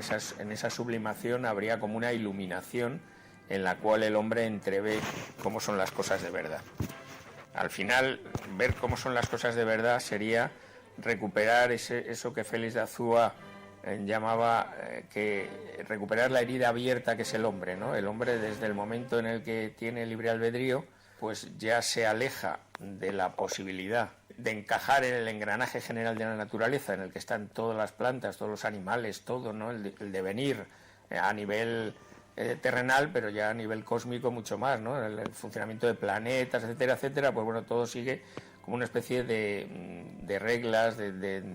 esa sublimación habría como una iluminación en la cual el hombre entrevé cómo son las cosas de verdad. Al final, ver cómo son las cosas de verdad sería recuperar eso que Félix de Azúa llamaba que recuperar la herida abierta que es el hombre, ¿no? El hombre, desde el momento en el que tiene libre albedrío, pues ya se aleja de la posibilidad de encajar en el engranaje general de la naturaleza, en el que están todas las plantas, todos los animales, todo, ¿no? El devenir a nivel terrenal, pero ya a nivel cósmico mucho más, ¿no? El funcionamiento de planetas, etcétera, etcétera, pues bueno, todo sigue como una especie de reglas, de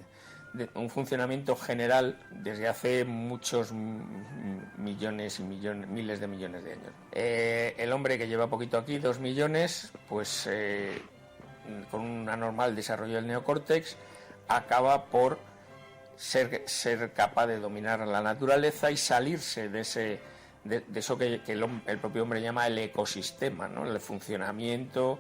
un funcionamiento general desde hace muchos millones y miles de millones de años. El hombre, que lleva poquito aquí, 2 millones, pues con un anormal desarrollo del neocórtex, acaba por ser capaz de dominar la naturaleza y salirse de eso que el propio hombre llama el ecosistema, ¿no? El funcionamiento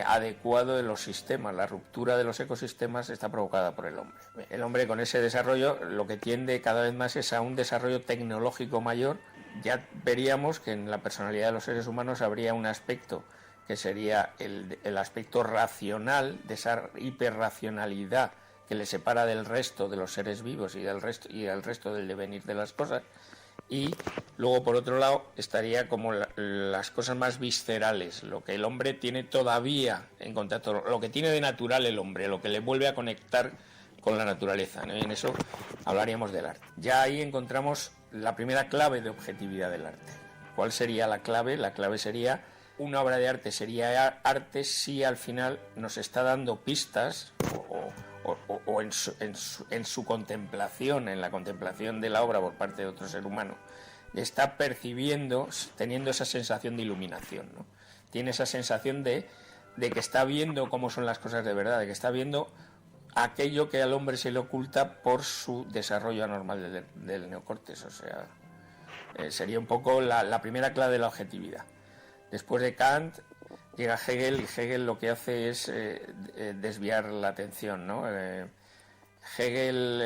adecuado de los sistemas. La ruptura de los ecosistemas está provocada por el hombre. El hombre, con ese desarrollo, lo que tiende cada vez más es a un desarrollo tecnológico mayor. Ya veríamos que en la personalidad de los seres humanos habría un aspecto que sería el aspecto racional, de esa hiperracionalidad que le separa del resto de los seres vivos y del resto del devenir de las cosas. Y luego, por otro lado, estaría como las cosas más viscerales, lo que el hombre tiene todavía en contacto, lo que tiene de natural el hombre, lo que le vuelve a conectar con la naturaleza, ¿no? Y en eso hablaríamos del arte. Ya ahí encontramos la primera clave de objetividad del arte. ¿Cuál sería la clave? La clave sería, una obra de arte sería arte si al final nos está dando pistas o en su contemplación, en la contemplación de la obra por parte de otro ser humano, está percibiendo, teniendo esa sensación de iluminación, ¿no? Tiene esa sensación de que está viendo cómo son las cosas de verdad, de que está viendo aquello que al hombre se le oculta por su desarrollo anormal del neocórtex. O sea, sería un poco la primera clave de la objetividad. Después de Kant llega Hegel, y Hegel lo que hace es desviar la atención, ¿no? Hegel,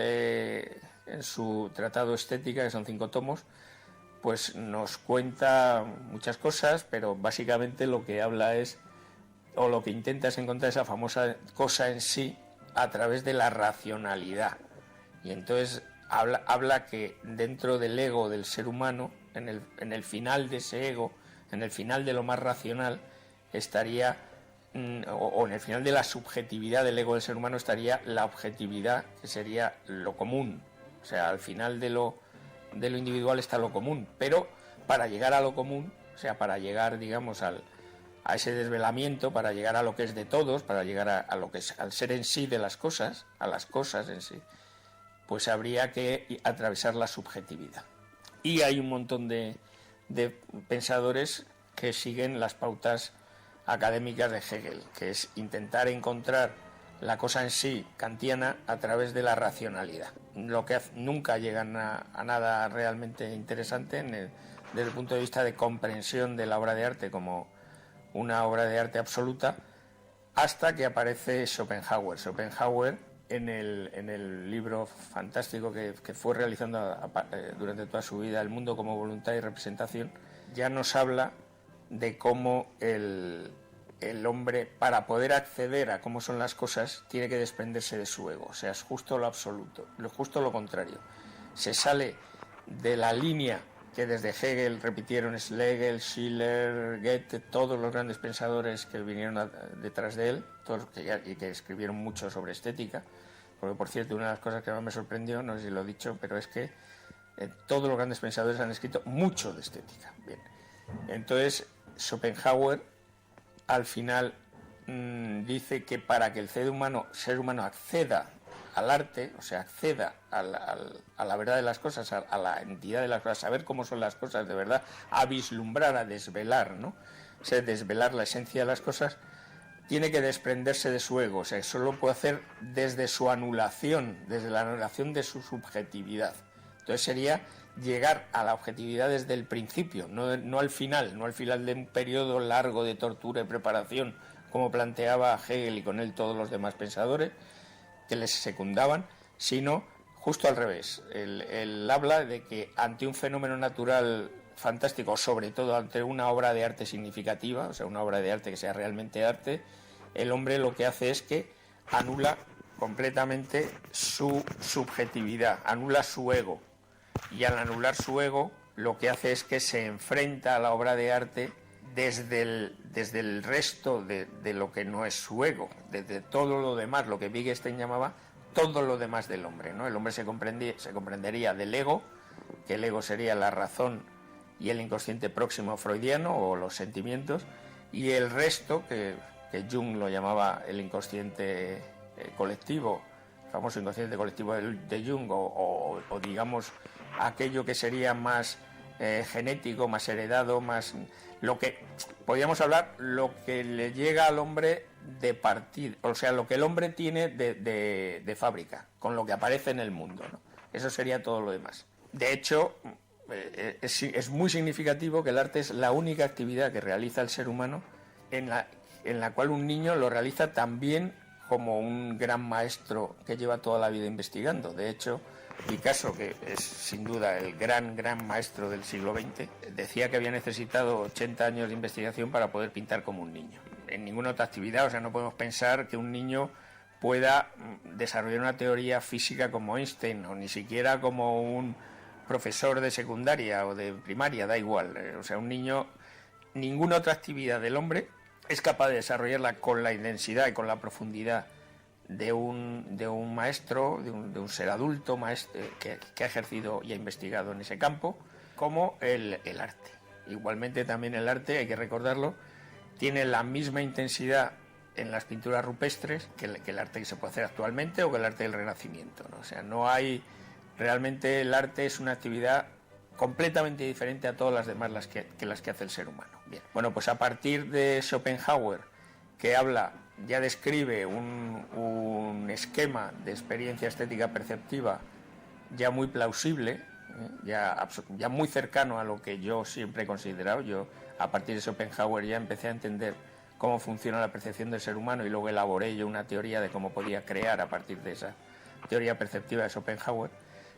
en su tratado Estética, que son 5 tomos, pues nos cuenta muchas cosas, pero básicamente lo que habla es, o lo que intenta es encontrar esa famosa cosa en sí a través de la racionalidad. Y entonces habla que dentro del ego del ser humano, en el final de ese ego, en el final de lo más racional, estaría, o en el final de la subjetividad del ego del ser humano, estaría la objetividad, que sería lo común. O sea, al final de lo individual está lo común, pero para llegar a lo común, o sea, para llegar, digamos, a ese desvelamiento, para llegar a lo que es de todos, para llegar a lo que es al ser en sí de las cosas, a las cosas en sí, pues habría que atravesar la subjetividad. Y hay un montón de pensadores que siguen las pautas académicas de Hegel, que es intentar encontrar la cosa en sí kantiana a través de la racionalidad. Lo que nunca llegan a nada realmente interesante desde el punto de vista de comprensión de la obra de arte como una obra de arte absoluta, hasta que aparece Schopenhauer. Schopenhauer en el libro fantástico que fue realizando durante toda su vida, El mundo como voluntad y representación, ya nos habla de cómo el hombre, para poder acceder a cómo son las cosas, tiene que desprenderse de su ego. O sea, es justo lo absoluto, justo lo contrario. Se sale de la línea que desde Hegel repitieron Schlegel, Schiller, Goethe, todos los grandes pensadores que vinieron detrás de él, todos y que escribieron mucho sobre estética, porque por cierto, una de las cosas que más me sorprendió, no sé si lo he dicho, pero es que todos los grandes pensadores han escrito mucho de estética. Bien. Entonces, Schopenhauer al final dice que para que el ser humano acceda al arte, o sea, acceda a la verdad de las cosas, a la entidad de las cosas, a saber cómo son las cosas de verdad, a vislumbrar, a desvelar, ¿no? O sea, desvelar la esencia de las cosas, tiene que desprenderse de su ego, o sea, eso lo puede hacer desde su anulación, desde la anulación de su subjetividad. Entonces sería llegar a la objetividad desde el principio, no al final de un periodo largo de tortura y preparación, como planteaba Hegel y con él todos los demás pensadores que les secundaban, sino justo al revés. Él habla de que ante un fenómeno natural fantástico, sobre todo ante una obra de arte significativa, o sea, una obra de arte que sea realmente arte, el hombre lo que hace es que anula completamente su subjetividad, anula su ego, y al anular su ego lo que hace es que se enfrenta a la obra de arte desde el resto de lo que no es su ego, desde todo lo demás, lo que Wittgenstein llamaba todo lo demás del hombre, ¿no? El hombre se comprendería del ego, que el ego sería la razón y el inconsciente próximo freudiano o los sentimientos, y el resto, que Jung lo llamaba el inconsciente colectivo, el famoso inconsciente colectivo de Jung, o digamos aquello que sería más genético, más heredado, más lo que podríamos hablar, lo que le llega al hombre de partida, o sea, lo que el hombre tiene de fábrica, con lo que aparece en el mundo, ¿no? Eso sería todo lo demás. De hecho, es muy significativo que el arte es la única actividad que realiza el ser humano en la cual un niño lo realiza también como un gran maestro que lleva toda la vida investigando. De hecho, Picasso, que es sin duda el gran maestro del siglo XX, decía que había necesitado 80 años de investigación para poder pintar como un niño. En ninguna otra actividad, o sea, no podemos pensar que un niño pueda desarrollar una teoría física como Einstein, o ni siquiera como un profesor de secundaria o de primaria, da igual. O sea, un niño, ninguna otra actividad del hombre es capaz de desarrollarla con la intensidad y con la profundidad de un maestro, de un ser adulto que ha ejercido y ha investigado en ese campo, como el arte. Igualmente también el arte, hay que recordarlo, tiene la misma intensidad en las pinturas rupestres que el arte que se puede hacer actualmente o que el arte del Renacimiento, ¿no? O sea, no hay... Realmente el arte es una actividad completamente diferente a todas las demás las que hace el ser humano. Bien. Bueno, pues a partir de Schopenhauer, que ya describe un esquema de experiencia estética perceptiva ya muy plausible, ya muy cercano a lo que yo siempre he considerado. Yo, a partir de Schopenhauer, ya empecé a entender cómo funciona la percepción del ser humano y luego elaboré yo una teoría de cómo podía crear a partir de esa teoría perceptiva de Schopenhauer.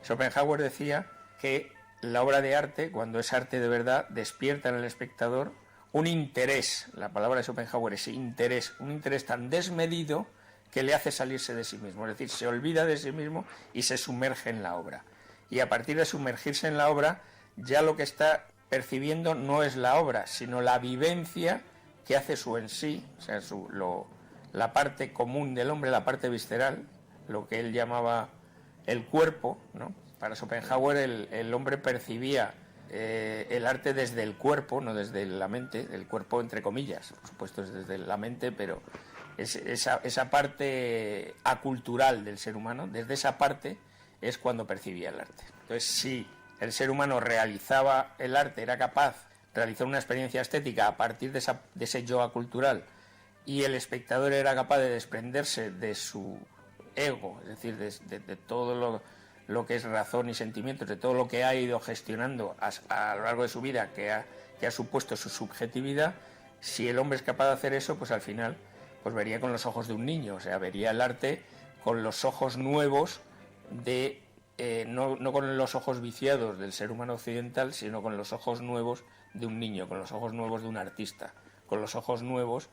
Schopenhauer decía que la obra de arte, cuando es arte de verdad, despierta en el espectador un interés, la palabra de Schopenhauer es interés, un interés tan desmedido que le hace salirse de sí mismo, es decir, se olvida de sí mismo y se sumerge en la obra. Y a partir de sumergirse en la obra, ya lo que está percibiendo no es la obra, sino la vivencia que hace su en sí, o sea, la parte común del hombre, la parte visceral, lo que él llamaba el cuerpo, ¿no? Para Schopenhauer el hombre percibía el arte desde el cuerpo, no desde la mente, el cuerpo entre comillas, por supuesto es desde la mente, pero esa parte acultural del ser humano, desde esa parte es cuando percibía el arte. Entonces, si el ser humano realizaba el arte, era capaz de realizar una experiencia estética a partir de ese yo acultural, y el espectador era capaz de desprenderse de su ego, es decir, de todo lo que es razón y sentimientos, de todo lo que ha ido gestionando a lo largo de su vida, que ha supuesto su subjetividad, si el hombre es capaz de hacer eso, pues al final pues vería con los ojos de un niño, o sea, vería el arte con los ojos nuevos de, no con los ojos viciados del ser humano occidental, sino con los ojos nuevos de un niño, con los ojos nuevos de un artista, con los ojos nuevos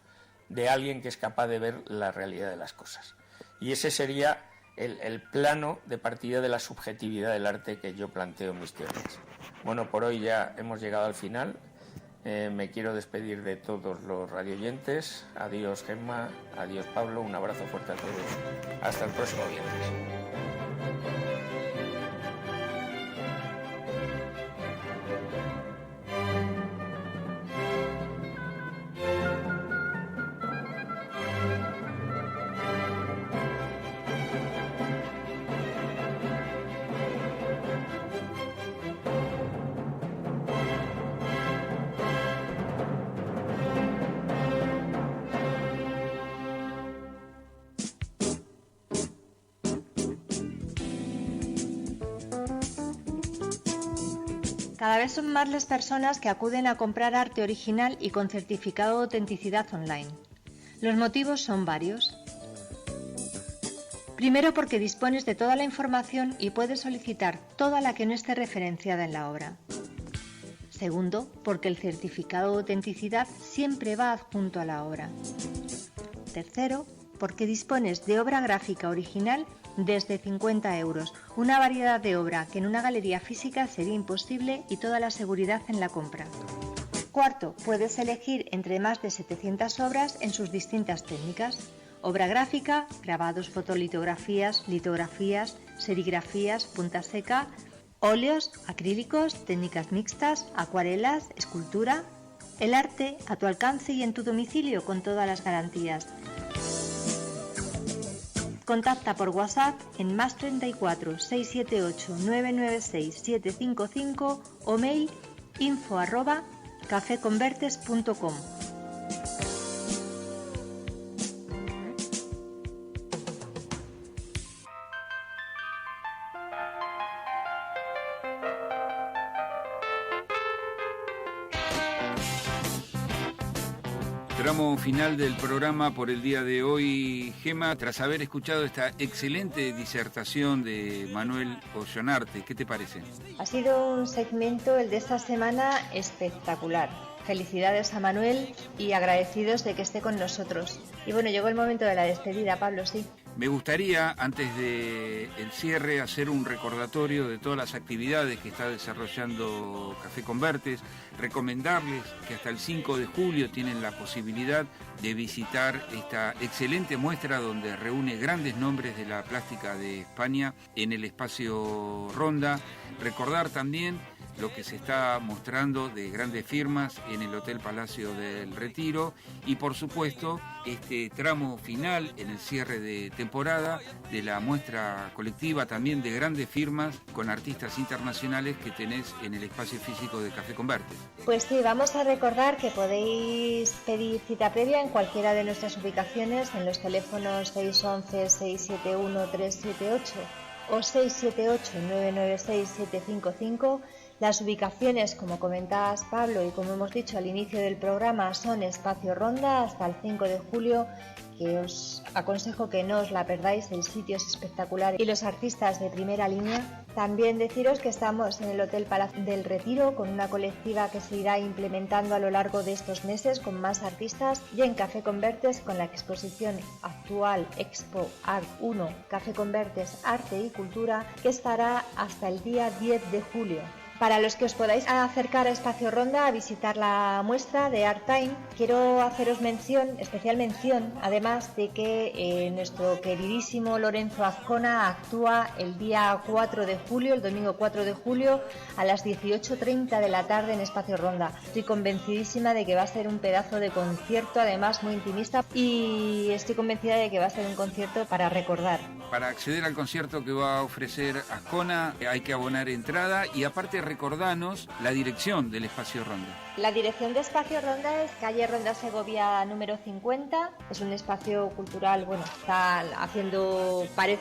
de alguien que es capaz de ver la realidad de las cosas. Y ese sería el plano de partida de la subjetividad del arte que yo planteo en mis teorías. Bueno, por hoy ya hemos llegado al final. Me quiero despedir de todos los radioyentes. Adiós, Gemma. Adiós, Pablo. Un abrazo fuerte a todos. Hasta el próximo viernes. Cada vez son más las personas que acuden a comprar arte original y con certificado de autenticidad online. Los motivos son varios. Primero, porque dispones de toda la información y puedes solicitar toda la que no esté referenciada en la obra. Segundo, porque el certificado de autenticidad siempre va adjunto a la obra. Tercero, porque dispones de obra gráfica original desde 50 euros, una variedad de obra que en una galería física sería imposible y toda la seguridad en la compra. Cuarto, puedes elegir entre más de 700 obras en sus distintas técnicas: obra gráfica, grabados, fotolitografías, litografías, serigrafías, punta seca, óleos, acrílicos, técnicas mixtas, acuarelas, escultura. El arte a tu alcance y en tu domicilio con todas las garantías. Contacta por WhatsApp en +34 678 996 755 o mail info@cafeconvertes.com. Tramo final del programa por el día de hoy, Gemma, tras haber escuchado esta excelente disertación de Manuel Ollonarte. ¿Qué te parece? Ha sido un segmento, el de esta semana, espectacular. Felicidades a Manuel y agradecidos de que esté con nosotros. Y bueno, llegó el momento de la despedida, Pablo, sí. Me gustaría, antes del cierre, hacer un recordatorio de todas las actividades que está desarrollando Café Convertes, recomendarles que hasta el 5 de julio tienen la posibilidad de visitar esta excelente muestra donde reúne grandes nombres de la plástica de España en el espacio Ronda. Recordar también lo que se está mostrando de grandes firmas en el Hotel Palacio del Retiro y por supuesto este tramo final en el cierre de temporada de la muestra colectiva también de grandes firmas con artistas internacionales que tenés en el espacio físico de Café Convertes. Pues sí, vamos a recordar que podéis pedir cita previa en cualquiera de nuestras ubicaciones en los teléfonos 611-671-378 o 678-996-755. Las ubicaciones, como comentabas, Pablo, y como hemos dicho al inicio del programa, son Espacio Ronda hasta el 5 de julio, que os aconsejo que no os la perdáis, el sitio es espectacular y los artistas de primera línea. También deciros que estamos en el Hotel Palacio del Retiro con una colectiva que se irá implementando a lo largo de estos meses con más artistas, y en Café Convertes con la exposición actual Expo Art 1 Café Convertes Arte y Cultura, que estará hasta el día 10 de julio. Para los que os podáis acercar a Espacio Ronda a visitar la muestra de Art Time, quiero haceros especial mención, además de que nuestro queridísimo Lorenzo Azcona actúa el día 4 de julio, el domingo 4 de julio, a las 18:30 de la tarde en Espacio Ronda. Estoy convencidísima de que va a ser un pedazo de concierto, además muy intimista, y estoy convencida de que va a ser un concierto para recordar. Para acceder al concierto que va a ofrecer Azcona hay que abonar entrada y aparte recordanos la dirección del Espacio Ronda. La dirección de Espacio Ronda es calle Ronda Segovia número 50. Es un espacio cultural, bueno, está haciendo pared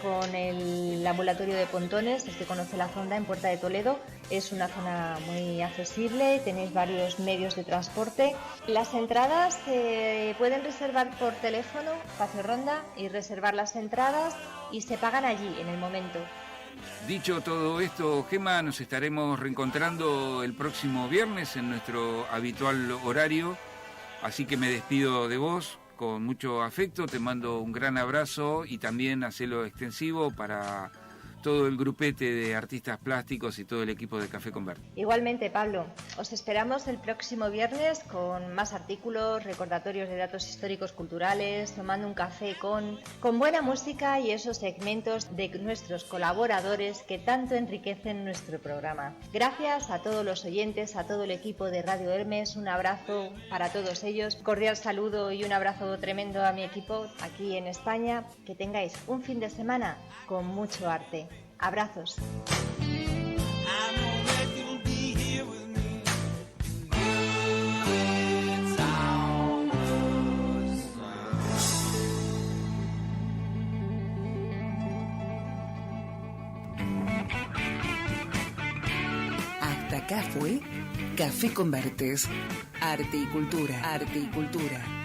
con el ambulatorio de Pontones, el que conoce la zona, en Puerta de Toledo. Es una zona muy accesible, tenéis varios medios de transporte. Las entradas se pueden reservar por teléfono, Espacio Ronda, y reservar las entradas y se pagan allí en el momento. Dicho todo esto, Gema, nos estaremos reencontrando el próximo viernes en nuestro habitual horario, así que me despido de vos con mucho afecto, te mando un gran abrazo y también hacelo extensivo para todo el grupete de artistas plásticos y todo el equipo de Café Converte. Igualmente, Pablo, os esperamos el próximo viernes con más artículos, recordatorios de datos históricos culturales, tomando un café con buena música y esos segmentos de nuestros colaboradores que tanto enriquecen nuestro programa. Gracias a todos los oyentes, a todo el equipo de Radio Hermes, un abrazo para todos ellos, cordial saludo y un abrazo tremendo a mi equipo aquí en España. Que tengáis un fin de semana con mucho arte. Abrazos. Hasta acá fue Café Convertes, arte y cultura, arte y cultura.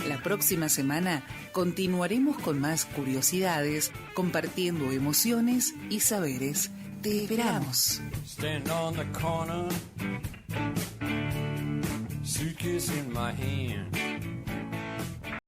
La próxima semana continuaremos con más curiosidades, compartiendo emociones y saberes. Te esperamos. Stand on the corner, suitcase in my hand.